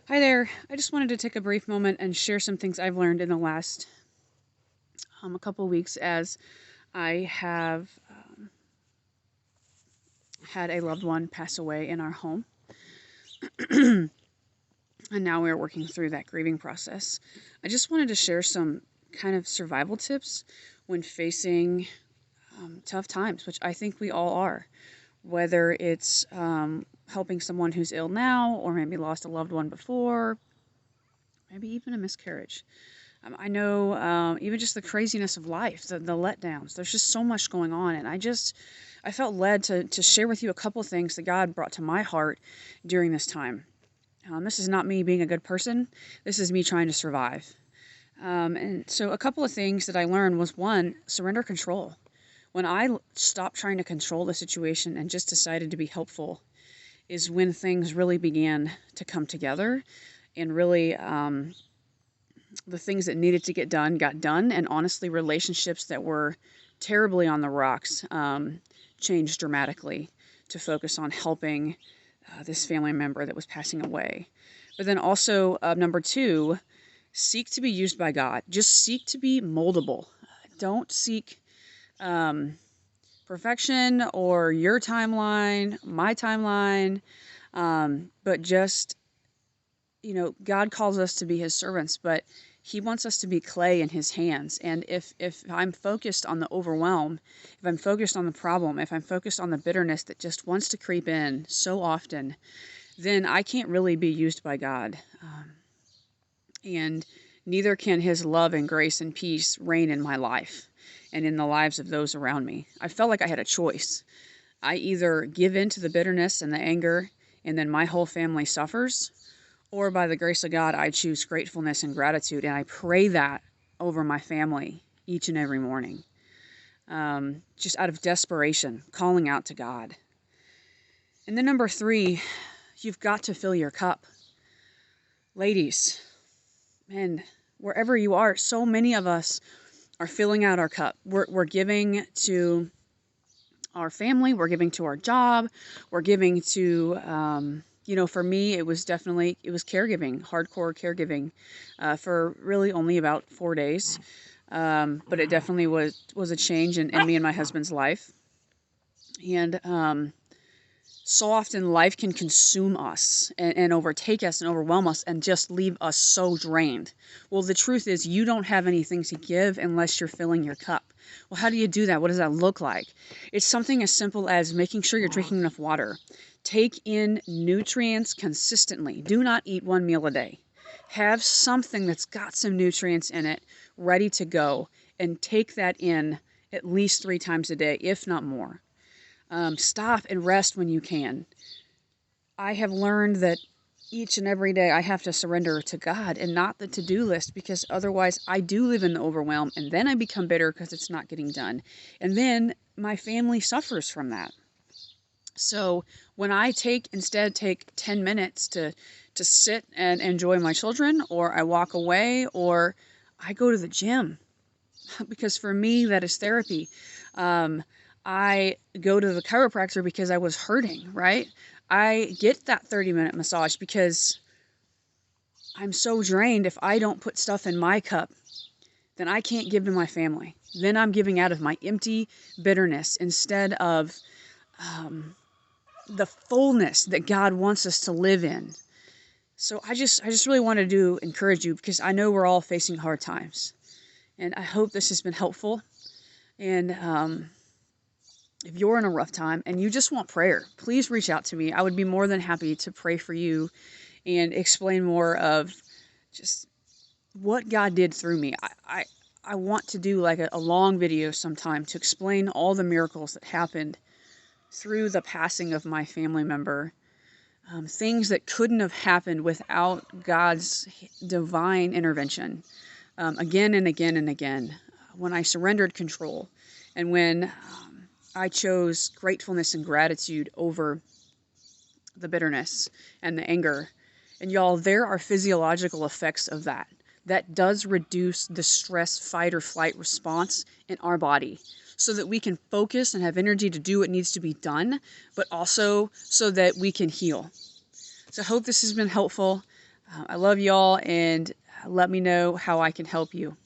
Hi there. I just wanted to take a brief moment and share some things I've learned in the last a couple weeks as I have had a loved one pass away in our home. And now we're working through that grieving process. I just wanted to share some kind of survival tips when facing tough times, which I think we all are, whether it's helping someone who's ill now or maybe lost a loved one before, maybe even a miscarriage. I know even just the craziness of life, the letdowns. There's just so much going on, and I felt led to share with you a couple things that God brought to my heart during this time. This is not me being a good person. This is me trying to survive. And so a couple of things that I learned was one, surrender control. When I stopped trying to control the situation and just decided to be helpful, is when things really began to come together and really the things that needed to get done got done, and honestly, relationships that were terribly on the rocks changed dramatically to focus on helping this family member that was passing away. But then also, number two, seek to be used by God. Just seek to be moldable. Don't seek perfection or your timeline, my timeline, but just God calls us to be his servants, but he wants us to be clay in his hands. And if I'm focused on the overwhelm, if I'm focused on the problem, if I'm focused on the bitterness that just wants to creep in so often, then I can't really be used by God. And neither can his love and grace and peace reign in my life and in the lives of those around me. I felt like I had a choice. I either give in to the bitterness and the anger, and then my whole family suffers, or by the grace of God, I choose gratefulness and gratitude, and I pray that over my family each and every morning, just out of desperation, calling out to God. And then number three, you've got to fill your cup. Ladies, men, wherever you are, so many of us are filling out our cup. We're giving to our family, we're giving to our job, we're giving to for me, it was caregiving, hardcore caregiving, for really only about 4 days. But it definitely was a change in me and my husband's life. And so often life can consume us and overtake us and overwhelm us and just leave us so drained. Well, the truth is you don't have anything to give unless you're filling your cup. Well, how do you do that? What does that look like? It's something as simple as making sure you're drinking enough water. Take in nutrients consistently. Do not eat one meal a day. Have something that's got some nutrients in it ready to go, and take that in at least 3 times a day, if not more. Stop and rest when you can. I have learned that each and every day I have to surrender to God and not the to-do list, because otherwise I do live in the overwhelm, and then I become bitter because it's not getting done. And then my family suffers from that. So when I instead take 10 minutes to sit and enjoy my children, or I walk away, or I go to the gym, because for me that is therapy. I go to the chiropractor because I was hurting, right? I get that 30-minute massage because I'm so drained. If I don't put stuff in my cup, then I can't give to my family. Then I'm giving out of my empty bitterness instead of the fullness that God wants us to live in. So I just really wanted to encourage you, because I know we're all facing hard times. And I hope this has been helpful. And if you're in a rough time and you just want prayer, please reach out to me. I would be more than happy to pray for you and explain more of just what God did through me. I want to do like a long video sometime to explain all the miracles that happened through the passing of my family member. Things that couldn't have happened without God's divine intervention. Again and again and again. When I surrendered control, and when I chose gratefulness and gratitude over the bitterness and the anger. And y'all, there are physiological effects of that. That does reduce the stress, fight, or flight response in our body, so that we can focus and have energy to do what needs to be done, but also so that we can heal. So I hope this has been helpful. I love y'all, and let me know how I can help you.